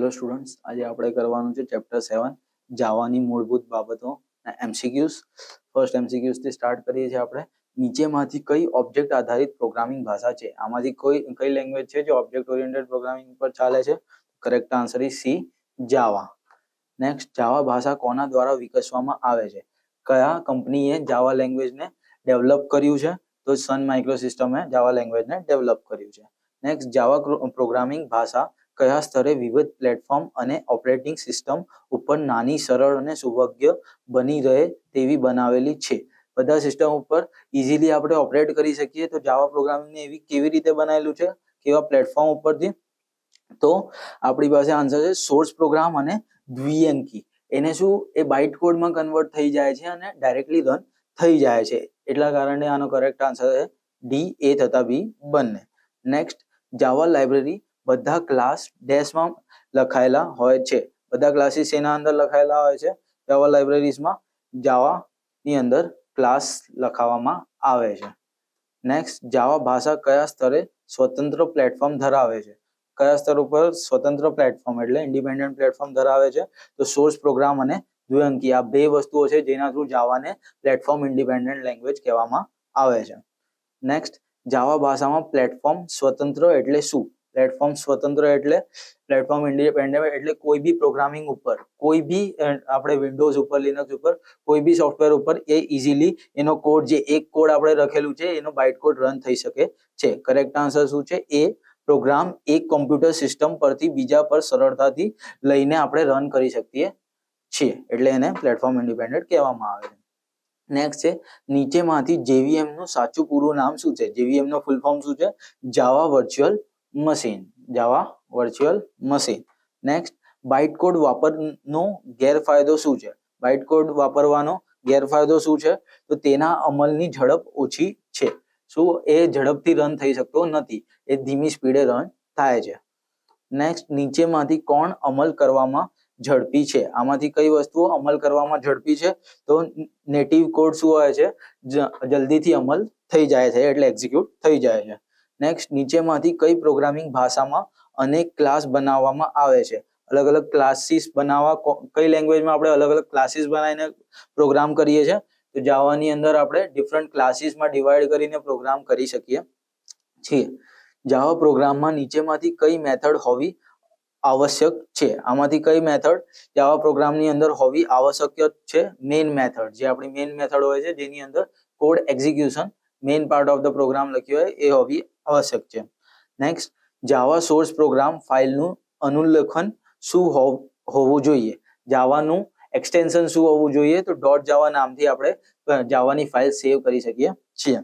Hello students, આજે આપણે કરવાનું છે ચેપ્ટર 7 જાવાની મૂળભૂત બાબતો એમસીક્યુઝ. ફર્સ્ટ એમસીક્યુઝ થી સ્ટાર્ટ કરીએ છીએ આપણે. નીચેમાંથી કઈ ઓબ્જેક્ટ આધારિત પ્રોગ્રામિંગ ભાષા છે? આમાંથી કઈ લેંગ્વેજ છે જે ઓબ્જેક્ટ ઓરિએન્ટેડ પ્રોગ્રામિંગ પર ચાલે છે? Correct answer is C, Java. Next, Java ભાષા કોના દ્વારા વિકસવામાં આવે છે? કયા કંપનીએ જાવા લેંગ્વેજને ડેવલપ કર્યું છે? તો સન માઇક્રોસિસ્ટમે જાવા લેંગ્વેજને ડેવલપ કર્યું છે. નેક્સ્ટ, જાવા પ્રોગ્રામિંગ ભાષા કયા સ્તરે વિવિધ પ્લેટફોર્મ અને ઓપરેટિંગ સિસ્ટમ ઉપર નાની, સરળ અને સુભગ્ય બની રહે તેવી બનાવેલી છે? બધા સિસ્ટમ ઉપર ઇઝીલી આપણે ઓપરેટ કરી શકીએ તો જાવા પ્રોગ્રામિંગને એવી કેવી રીતે બનાવેલું છે, કેવા પ્લેટફોર્મ ઉપરથી? તો આપણી પાસે આન્સર છે સોર્સ પ્રોગ્રામ અને દ્વિઅંકી. એને શું, એ બાઇટ કોડમાં કન્વર્ટ થઈ જાય છે અને ડાયરેક્ટલી રન થઈ જાય છે. એટલા કારણે આનો કરેક્ટ આન્સર છે ડી, એ તથા બી બંને. નેક્સ્ટ, જાવા લાઇબ્રેરી બધા ક્લાસ ડેશમાં લખાયેલા હોય છે. બધા ક્લાસીસ એના અંદર લખાયેલા હોય છે જાવા લાઇબ્રેરીઝમાં. જાવાની અંદર ક્લાસ લખાવવામાં આવે છે. નેક્સ્ટ, જાવા ભાષા કયા સ્તરે સ્વતંત્ર પ્લેટફોર્મ ધરાવે છે? કયા સ્તર ઉપર સ્વતંત્ર પ્લેટફોર્મ એટલે ઇન્ડિપેન્ડન્ટ પ્લેટફોર્મ ધરાવે છે? તો સોર્સ પ્રોગ્રામ અને દ્વિઅંકી, આ બે વસ્તુઓ છે જેના થ્રુ જાવાને પ્લેટફોર્મ ઇન્ડિપેન્ડન્ટ લેંગ્વેજ કહેવામાં આવે છે. નેક્સ્ટ, જાવા ભાષામાં પ્લેટફોર્મ સ્વતંત્ર એટલે શું? પ્લેટફોર્મ સ્વતંત્ર એટલે પ્લેટફોર્મ ઇન્ડિપેન્ડન્ટ એટલે કોઈ બી પ્રોગ્રામિંગ ઉપર, કોઈ બી આપણે વિન્ડોઝ ઉપર, લિનક્સ ઉપર, કોઈ બી સોફ્ટવેર ઉપર એ ઇઝીલી એનો કોડ, જે એક કોડ આપણે લખેલું છે એનો બાઇટ કોડ રન થઈ શકે છે. કરેક્ટ આન્સર શું છે? એ પ્રોગ્રામ એક કોમ્પ્યુટર સિસ્ટમ પરથી બીજા પર સરળતાથી લઈને આપણે રન કરી શકીએ છીએ, એટલે એને પ્લેટફોર્મ ઇન્ડિપેન્ડન્ટ કહેવામાં આવે છે. નેક્સ્ટ છે, નીચેમાંથી જેવીએમ નું સાચું પૂરું નામ શું છે? જેવીએમ નો ફૂલ ફોર્મ શું છે? Java virtual machine. Java virtual machine. Next, byte code વાપરનો ગેરફાયદો શું છે? બાઇટ કોડ વાપરવાનો ગેરફાયદો શું છે? તો તેના અમલની ઝડપ ઓછી છે. શું એ ઝડપથી રન થઈ શકતો નથી, એ ધીમી સ્પીડે રન થાય છે. નેક્સ્ટ, નીચેમાંથી કોણ અમલ કરવામાં ઝડપી છે? આમાંથી કઈ વસ્તુઓ અમલ કરવામાં ઝડપી છે? તો નેટિવ કોડ શું હોય છે? જલ્દીથી અમલ થઈ જાય છે, એટલે એક્ઝિક્યુટ થઈ જાય છે. નેક્સ્ટ, નીચેમાંથી કઈ પ્રોગ્રામિંગ ભાષામાં અનેક ક્લાસ બનાવવામાં આવે છે? અલગ અલગ ક્લાસીસ બનાવવા, કઈ લેંગ્વેજમાં આપણે અલગ અલગ ક્લાસીસ બનાવીને પ્રોગ્રામ કરીએ છીએ? તો જાવાની અંદર આપણે ડિફરન્ટ ક્લાસીસમાં ડિવાઈડ કરીને પ્રોગ્રામ કરી શકીએ છીએ. જાવા પ્રોગ્રામમાં નીચેમાંથી કઈ મેથડ હોવી આવશ્યક છે? આમાંથી કઈ મેથડ જાવા પ્રોગ્રામની અંદર હોવી આવશ્યક છે? મેઇન મેથડ, જે આપણી મેઇન મેથડ હોય છે જેની અંદર code execution, main part of the program લખ્યો હોય એ હોવી આવશ્યક છે. નેક્સ્ટ, જાવા સોર્સ પ્રોગ્રામ ફાઇલનું અનુલેખન શું હોવું જોઈએ? જાવાનું એક્સટેન્શન શું હોવું જોઈએ? તો ડોટ જાવા નામથી આપણે જાવાની ફાઇલ સેવ કરી શકીએ છીએ.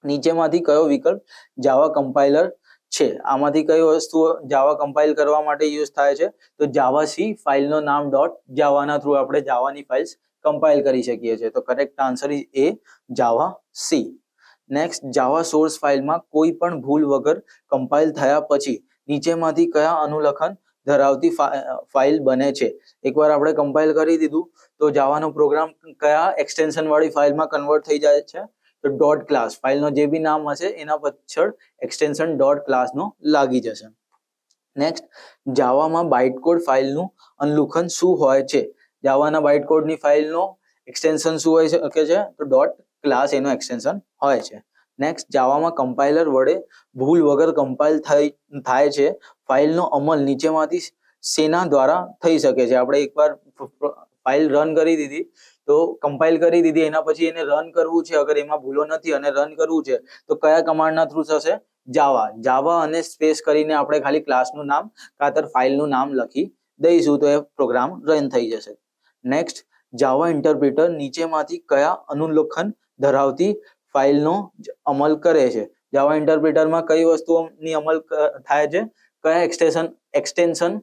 નીચેમાંથી કયો વિકલ્પ જાવા કમ્પાઇલર છે? આમાંથી કઈ વસ્તુઓ જાવા કમ્પાઇલ કરવા માટે યુઝ થાય છે? તો જાવા સી, ફાઇલનો નામ ડોટ જાવાના થ્રુ આપણે જાવાની ફાઇલ્સ કમ્પાઇલ કરી શકીએ છીએ. તો correct answer is A, Java C. Next, Java source ફાઇલમાં કોઈ પણ ભૂલ વગર કમ્પાઇલ થયા પછી નીચેમાંથી કયા અનુલેખન ધરાવતી ફાઇલ બને છે? એકવાર આપણે કમ્પાઇલ કરી દીધું તો જાવાનો પ્રોગ્રામ કયા એક્સટેન્શન વાળી ફાઇલમાં કન્વર્ટ થઈ જાય છે? તો ડોટ ક્લાસ, ફાઇલનો જે બી નામ હશે એના પાછળ એક્સટેન્શન ડોટ ક્લાસનો લાગી જશે. નેક્સ્ટ, જાવામાં બાઇટકોડ ફાઇલનું અનુલેખન શું હોય છે? જાવાના બાઇટકોડની ફાઇલનો એક્સટેન્શન શું હોય શકે છે? તો ડોટ ક્લાસ એનો એક્સટેન્શન હોય છે. નેક્સ્ટ, જાવામાં કમ્પાઇલર વડે ભૂલ વગર કમ્પાઇલ થાય છે ફાઇલનો અમલ નીચેમાંથી શેના દ્વારા થઈ શકે છે? આપણે એકવાર ફાઇલ રન કરી દીધી, તો કમ્પાઇલ કરી દીધી, એના પછી એને રન કરવું છે, અગર એમાં ભૂલો નથી અને રન કરવું છે તો કયા કમાન્ડના થ્રુ થશે? જાવા અને સ્પેસ કરીને આપણે ખાલી ક્લાસનું નામ કાતર ફાઇલનું નામ લખી દઈશું તો એ પ્રોગ્રામ રન થઈ જશે. નેક્સ્ટ, જાવા ઇન્ટરપ્રિટર નીચેમાંથી કયા અનુલેખન ધરાવતી ફાઇલનો અમલ કરે છે? જાવા ઇન્ટરપ્રિટરમાં કઈ વસ્તુઓની અમલ થાય છે? કયા એક્સટેન્શન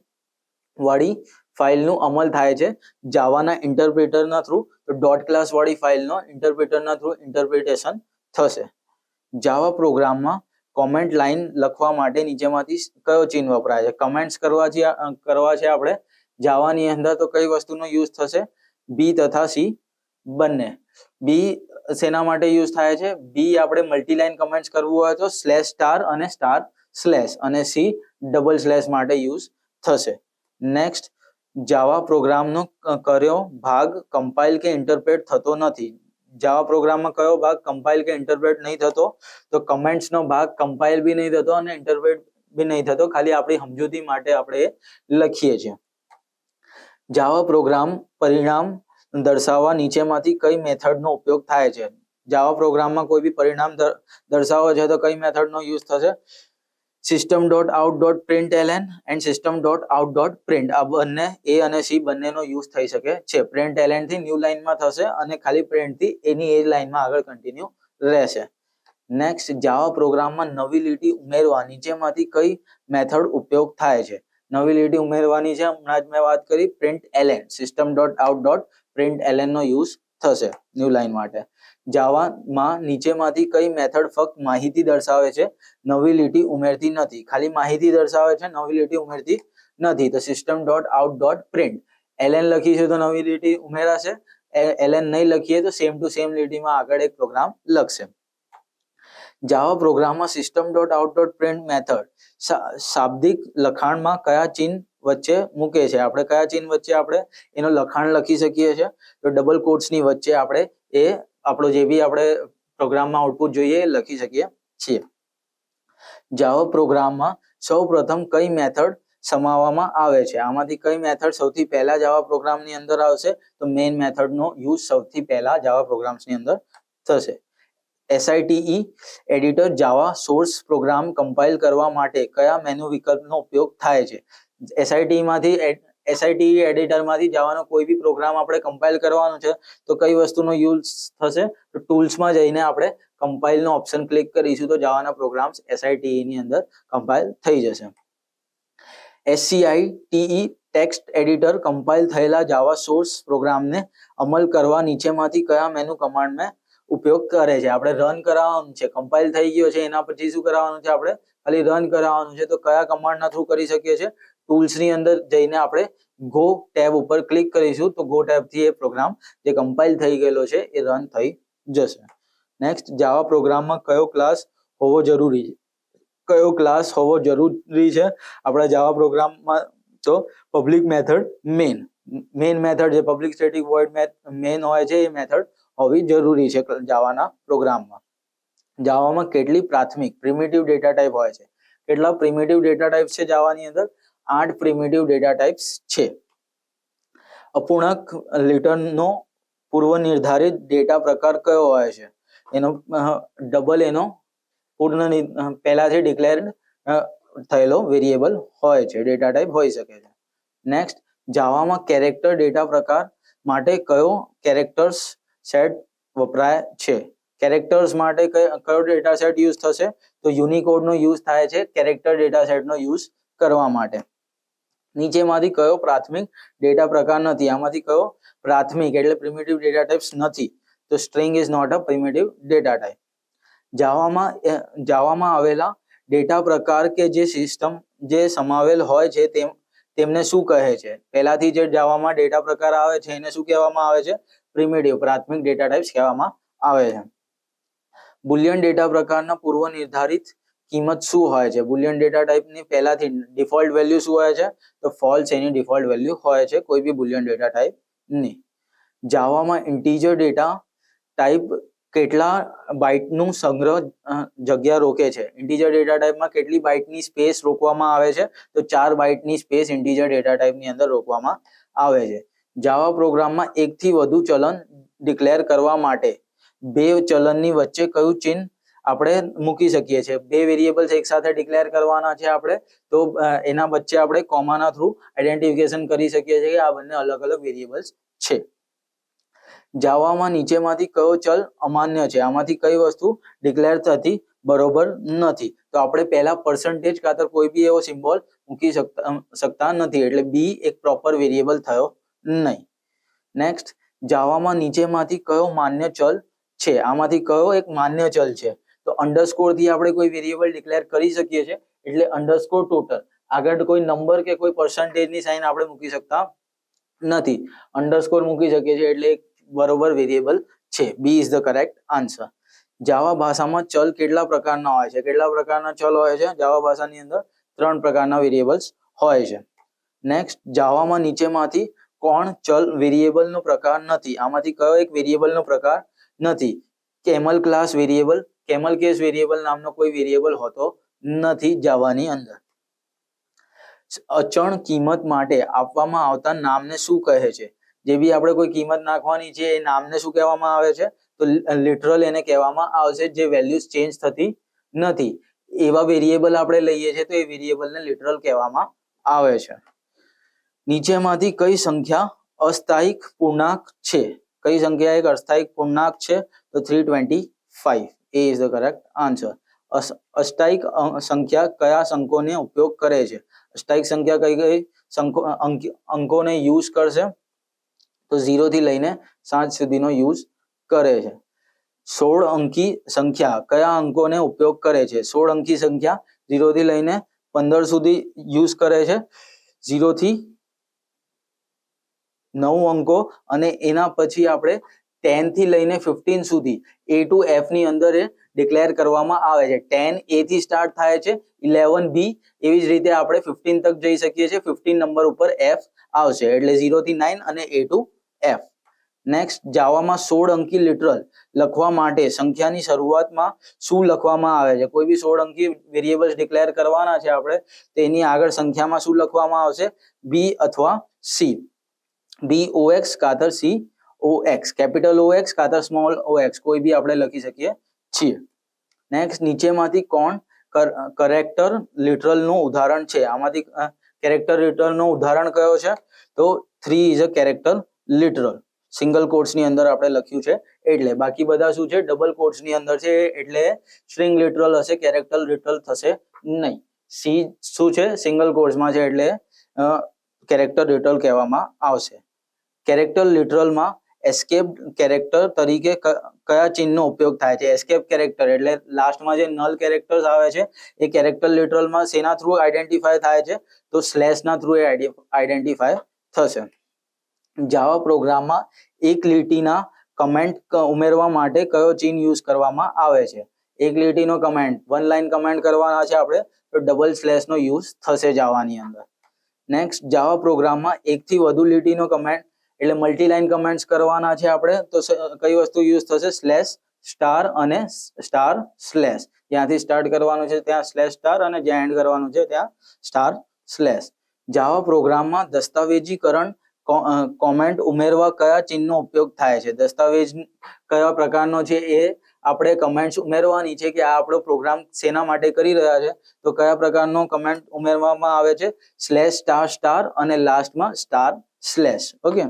વાળી ફાઇલનું અમલ થાય છે જાવાના ઇન્ટરપ્રિટરના થ્રુ? તો ડોટ ક્લાસ વાળી ફાઇલનો ઇન્ટરપ્રિટરના થ્રુ ઇન્ટરપ્રિટેશન થશે. જાવા પ્રોગ્રામમાં કોમેન્ટ લાઇન લખવા માટે નીચેમાંથી કયો ચિહ્ન વપરાય છે? કમેન્ટ્સ કરવા છે આપણે જાવાની અંદર, તો કઈ વસ્તુનો યુઝ થશે? બી તથા સી બંને. બી શેના માટે યુઝ થાય છે? બી આપણે મલ્ટીલાઇન કમેન્ટ્સ કરવું હોય તો સ્લેશ સ્ટાર અને સ્ટાર સ્લેશ, અને સી ડબલ સ્લેશ માટે યુઝ થશે. નેક્સ્ટ, જાવા પ્રોગ્રામનો કયો ભાગ કમ્પાઇલ કે ઇન્ટરપ્રેટ થતો નથી? જાવા પ્રોગ્રામમાં કયો ભાગ કમ્પાઇલ કે ઇન્ટરપ્રેટ નહીં થતો? તો કમેન્ટ્સનો ભાગ કમ્પાઇલ બી નહીં થતો અને ઇન્ટરપ્રેટ બી નહીં થતો, ખાલી આપણી સમજૂતી માટે આપણે લખીએ છીએ. જાવા પ્રોગ્રામ પરિણામ દર્શાવવા નીચેમાંથી કઈ મેથડનો ઉપયોગ થાય છે? જાવા પ્રોગ્રામમાં કોઈ બી પરિણામ દર્શાવવો છે તો કઈ મેથડનો યુઝ થશે? system.out.println and system.out.print. આ બંને એ અને સી બંનેનો યુઝ થઈ શકે છે. પ્રિન્ટ એલએન થી ન્યૂ લાઈનમાં થશે અને ખાલી પ્રિન્ટ થી એની એ લાઈનમાં આગળ કન્ટિન્યુ રહેશે. નેક્સ્ટ, જાવા પ્રોગ્રામમાં નવી લીટી ઉમેરવા નીચેમાંથી કઈ મેથડ ઉપયોગ થાય છે? નવી લીટી ઉમેરવાની છે, હમણાં જ મેં વાત કરી, પ્રિન્ટ એલએન, system.out.println નો યુઝ થશે ન્યૂ લાઈન માટે. જાવામાં નીચેમાંથી કઈ મેથડ ફક્ત માહિતી દર્શાવે છે, નવી લીટી ઉમેરતી નથી? ખાલી માહિતી દર્શાવે છે, નવી લીટી ઉમેરતી નથી. તો system.out.print. એલએન લખીશું તો નવી લીટી ઉમેરાશે, એલએન નહીં લખીએ તો સેમ ટુ સેમ લીટીમાં આગળ એક પ્રોગ્રામ લખશે. જાવા પ્રોગ્રામમાં system.out.print મેથડ શાબ્દિક લખાણમાં કયા ચિહ્ન વચ્ચે મૂકે છે? આપણે કયા ચિહ્ન વચ્ચે આપણે એનો લખાણ લખી શકીએ છીએ? તો ડબલ કોટ્સની વચ્ચે આપણે એ આપણો જે બી આપણે પ્રોગ્રામમાં આઉટપુટ જોઈએ એ લખી શકીએ છીએ. જાવા પ્રોગ્રામમાં સૌ પ્રથમ કઈ મેથડ સમાવવામાં આવે છે? આમાંથી કઈ મેથડ સૌથી પહેલા જાવા પ્રોગ્રામની અંદર આવશે? તો મેઇન મેથડનો યુઝ સૌથી પહેલા જાવા પ્રોગ્રામ્સની અંદર થશે. SITE એડિટર જાવા સોર્સ પ્રોગ્રામ કમ્પાઇલ કરવા માટે કયા મેનુ વિકલ્પનો ઉપયોગ થાય છે? SITE એડિટરમાંથી જાવાનો કોઈ બી પ્રોગ્રામ આપણે કમ્પાઇલ કરવાનો છે તો કઈ વસ્તુનો યુઝ થશે? તો ટૂલ્સમાં જઈને આપણે કમ્પાઇલનો ઓપ્શન ક્લિક કરીશું તો જાવાના પ્રોગ્રામ્સ SITE ની અંદર કમ્પાઇલ થઈ જશે. SCITE ટેક્સ્ટ એડિટર કમ્પાઇલ થયેલા જાવા સોર્સ પ્રોગ્રામને અમલ કરવા નીચેમાંથી કયા મેનુ કમાન્ડને ઉપયોગ કરે છે? આપણે રન કરાવવાનું છે, કમ્પાઇલ થઈ ગયો છે, એના પછી શું કરાવવાનું છે? આપણે ખાલી રન કરાવવાનું છે. તો કયા કમાન્ડના થ્રુ કરી શકીએ છીએ? ટૂલ્સની અંદર જઈને આપણે ગો ટેબ ઉપર ક્લિક કરીશું તો ગો ટેબથી એ પ્રોગ્રામ જે કમ્પાઇલ થઈ ગયેલો છે એ રન થઈ જશે. નેક્સ્ટ, જાવા પ્રોગ્રામમાં કયો ક્લાસ હોવો જરૂરી છે? કયો ક્લાસ હોવો જરૂરી છે આપણા જાવા પ્રોગ્રામમાં? તો પબ્લિક મેથડ મેઇન મેથડ જે પબ્લિક સ્ટેટિક વોઇડ મેઇન હોય છે એ મેથડ હોવી જરૂરી છે જાવાના પ્રોગ્રામમાં. જાવામાં કેટલી પ્રાથમિક પ્રિમિટિવ ડેટા ટાઈપ હોય છે? કેટલા પ્રિમિટિવ ડેટા ટાઈપ્સ છે જાવાની અંદર? 8 પ્રિમિટિવ ડેટા ટાઈપ્સ છે. અપૂર્ણાંક લિટરનો પૂર્વ નિર્ધારિત ડેટા પ્રકાર કયો હોય છે? એનો ડબલ એનો પહેલાથી ડિક્લેર્ડ થયેલો વેરિયેબલ હોય છે, ડેટા ટાઈપ હોઈ શકે છે. નેક્સ્ટ, જાવામાં કેરેક્ટર ડેટા પ્રકાર માટે કયો કેરેક્ટર્સ સેટ વપરાય છે? કેરેક્ટર્સ માટે કયો ડેટા સેટ યુઝ થશે? તો યુનિકોડનો યુઝ થાય છે કેરેક્ટર ડેટા સેટનો યુઝ કરવા માટે. નીચેમાંથી કયો પ્રાથમિક ડેટા પ્રકાર નથી? આમાંથી કયો પ્રાથમિક એટલે પ્રિમિટિવ ડેટા ટાઈપ્સ નથી? તો string is not a primitive data type. જાવામાં આવેલા ડેટા પ્રકાર કે જે સિસ્ટમ જે સમાવેલ હોય છે તેમને શું કહે છે? પહેલાથી જે જાવામાં ડેટા પ્રકાર આવે છે એને શું કહેવામાં આવે છે? પ્રિમિટિવ પ્રાથમિક ડેટા ટાઈપ્સ કહેવામાં આવે છે. બુલિયન ડેટા પ્રકારના પૂર્વ નિર્ધારિત કિંમત શું હોય છે? બુલિયન ડેટા ટાઈપની પહેલાથી ડિફોલ્ટ વેલ્યુ શું હોય છે? તો ફોલ્સ એની ડિફોલ્ટ વેલ્યુ હોય છે કોઈ બી બુલિયન ડેટા ટાઈપ ની. જાવામાં ઇન્ટીજર ડેટા ટાઈપ કેટલા બાઇટનું સંગ્રહ જગ્યા રોકે છે? ઇન્ટીજર ડેટા ટાઈપમાં કેટલી બાઇટની સ્પેસ રોકવામાં આવે છે? તો 4 બાઇટની સ્પેસ ઇન્ટીજર ડેટા ટાઈપની અંદર રોકવામાં આવે છે. જાવા પ્રોગ્રામમાં એકથી વધુ ચલન ડિક્લેર કરવા માટે બે ચલનની વચ્ચે કયું ચિહ્ન આપણે મૂકી શકીએ છીએ? બે વેરિયેબલ્સ એકસાથે ડિક્લેર કરવાના છે આપણે તો એના વચ્ચે આપણે કોમાના થ્રુ આઈડેન્ટિફિકેશન કરી શકીએ છીએ કે આ બંને અલગ અલગ વેરિયેબલ્સ છે. જાવામાં નીચેમાંથી કયો ચલ અમાન્ય છે? આમાંથી કઈ વસ્તુ ડિક્લેર થતી બરોબર નથી? તો આપણે પહેલા પર્સન્ટેજ કાતર કોઈ બી એવો સિમ્બોલ મૂકી શકતા નથી એટલે બી એક પ્રોપર વેરિયેબલ થયો નહીં. નેક્સ્ટ, જાવામાં નીચેમાંથી કયો માન્ય ચલ છે? આમાંથી કયો એક માન્ય ચલ છે? તો અંડરસ્કોર થી આપણે કોઈ વેરિયેબલ ડિક્લેર કરી શકીએ છીએ એટલે અંડરસ્કોર ટોટલ. આગળ કોઈ નંબર કે કોઈ પર્સન્ટેજની સાઇન આપણે મૂકી શકતા નથી, અંડરસ્કોર મૂકી શકીએ છીએ એટલે બરોબર વેરિયેબલ છે. B is the correct answer. Java ભાષામાં ચલ કેટલા પ્રકારના હોય છે? કેટલા પ્રકારના ચલ હોય છે જાવા ભાષાની અંદર? 3 પ્રકારના વેરિયેબલ્સ હોય છે. નેક્સ્ટ, જાવામાં નીચેમાંથી કોણ ચલ વેરિયેબલનો પ્રકાર નથી? આમાંથી કયો એક વેરિયેબલનો પ્રકાર નથી? Camel class variable, camel case variable નામનો કોઈ વેરિયેબલ હોતો નથી જાવાની અંદર. અચળ કિંમત માટે આપવામાં આવતા નામને શું કહે છે? જે બી આપણે કોઈ કિંમત નાખવાની છે એ નામને શું કહેવામાં આવે છે? તો લિટરલ એને કહેવામાં આવશે, જે વેલ્યુઝ ચેન્જ થતી નથી. એવા વેરિયેબલ આપણે લઈએ છીએ તો એ વેરિયેબલને લિટરલ કહેવામાં આવે છે. નીચેમાંથી કઈ સંખ્યા અસ્થાયિક પૂર્ણાંક છે? કઈ સંખ્યા એક અસ્થાયિક પૂર્ણાંક છે? તો 325 એ ઇઝ ધ કરેક્ટ આન્સર. અષ્ટાયિક સંખ્યા કયા અંકોને ઉપયોગ કરે છે? અષ્ટાયિક સંખ્યા કઈ અંકોને યુઝ કરશે? તો 0 થી લઈને 7 સુધીનો યુઝ કરે છે. 16 અંકી સંખ્યા કયા અંકોને ઉપયોગ કરે છે? 16 અંકી સંખ્યા 0 થી લઈને 15 સુધી યુઝ કરે છે. 0 થી 9 અંકો અને એના પછી આપણે 10 થી લઈને 15 સુધી A to F ની અંદર એ ડિક્લેર કરવામાં આવે છે. 10 A થી સ્ટાર્ટ થાય છે, 11 B, એવી જ રીતે આપણે 15 તક જઈ શકીએ છીએ. 15 નંબર ઉપર F આવશે, એટલે 0 થી 9 અને A to F. નેક્સ્ટ, જાવામાં 16 અંકી લિટરલ લખવા માટે સંખ્યાની શરૂઆતમાં શું લખવામાં આવે છે? કોઈ બી 16 અંકી વેરિયેબલ્સ ડિક્લેર કરવાના છે આપણે, તો એની આગળ સંખ્યામાં શું લખવામાં આવશે? B અથવા C. BOX કાતર COX, કેપિટલ OX કાતર સ્મોલ OX, કોઈ બી આપણે લખી શકીએ છીએ. નેક્સ્ટ, નીચેમાંથી કોણ કેરેક્ટર લિટરલ નું ઉદાહરણ છે? આમાંથી કેરેક્ટર લિટરલ નું ઉદાહરણ કયો છે? તો 3 is a character literal. Single quotes ની અંદર આપણે લખ્યું છે એટલે, બાકી બધા શું છે? ડબલ કોટ્સ ની અંદર છે એટલે સ્ટ્રિંગ લિટરલ હશે, કેરેક્ટર લિટરલ થશે નહીં. સી શું છે? સિંગલ કોટ્સમાં છે એટલે કેરેક્ટર લિટરલ કહેવામાં આવશે. કેરેક્ટર લિટરલમાં એસ્કેપ કેરેક્ટર તરીકે કયા ચિહ્નનો ઉપયોગ થાય છે? એસ્કેપ કેરેક્ટર એટલે લાસ્ટમાં જે નલ કેરેક્ટર્સ આવે છે એ કેરેક્ટર લિટરલમાં શેના થ્રુ આઈડેન્ટિફાય થાય છે? તો સ્લેશના થ્રુ એ આઈડેન્ટિફાય થશે. જાવા પ્રોગ્રામમાં એક લીટીના કમેન્ટ ઉમેરવા માટે કયો ચિહ્ન યુઝ કરવામાં આવે છે? એક લીટીનો કમેન્ટ, વન લાઈન કમેન્ટ કરવાના છે આપણે, તો ડબલ સ્લેશનો યુઝ થશે જાવાની અંદર. નેક્સ્ટ, જાવા પ્રોગ્રામમાં એકથી વધુ લીટીનો કમેન્ટ એટલે મલ્ટી લાઈન કમેન્ટ્સ કરવાના છે આપણે, તો કઈ વસ્તુ યુઝ થશે? સ્લેશ, સ્ટાર અને સ્ટાર સ્લેશ. જ્યાંથી સ્ટાર્ટ કરવાનું છે ત્યાં સ્લેશ સ્ટાર અને જ્યાં એન્ડ કરવાનું છે ત્યાં સ્ટાર સ્લેશ. જાવા પ્રોગ્રામમાં દસ્તાવેજીકરણ કોમેન્ટ ઉમેરવા કયા ચિહ્નનો ઉપયોગ થાય છે? દસ્તાવેજ કયા પ્રકારનો છે એ આપણે કમેન્ટ્સ ઉમેરવાની છે કે આ આપણો પ્રોગ્રામ શેના માટે કરી રહ્યા છે, તો કયા પ્રકારનો કમેન્ટ ઉમેરવામાં આવે છે? સ્લેશ સ્ટાર સ્ટાર અને લાસ્ટમાં સ્ટાર સ્લેશ. ઓકે.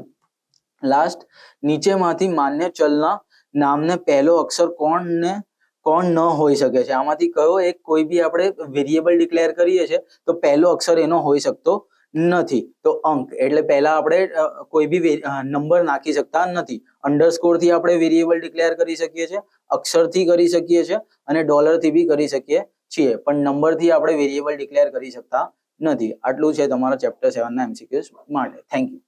લાસ્ટ, નીચેમાંથી માન્ય ચલના નામને પહેલો અક્ષર કોણ ન હોઈ શકે છે? આમાંથી કયો એક કોઈ બી આપણે વેરિયેબલ ડિક્લેર કરીએ છીએ તો પહેલો અક્ષર એનો હોઈ શકતો નથી? તો અંક, એટલે પહેલા આપણે કોઈ બી નંબર નાખી શકતા નથી. અંડરસ્કોર થી આપણે વેરિયેબલ ડિક્લેર કરી શકીએ છીએ, અક્ષરથી કરી શકીએ છીએ અને ડોલર થી બી કરી શકીએ છીએ, પણ નંબર થી આપણે વેરિયેબલ ડિક્લેર કરી શકતા નથી. આટલું છે તમારા ચેપ્ટર 7 ના MCQs માટે. Thank you.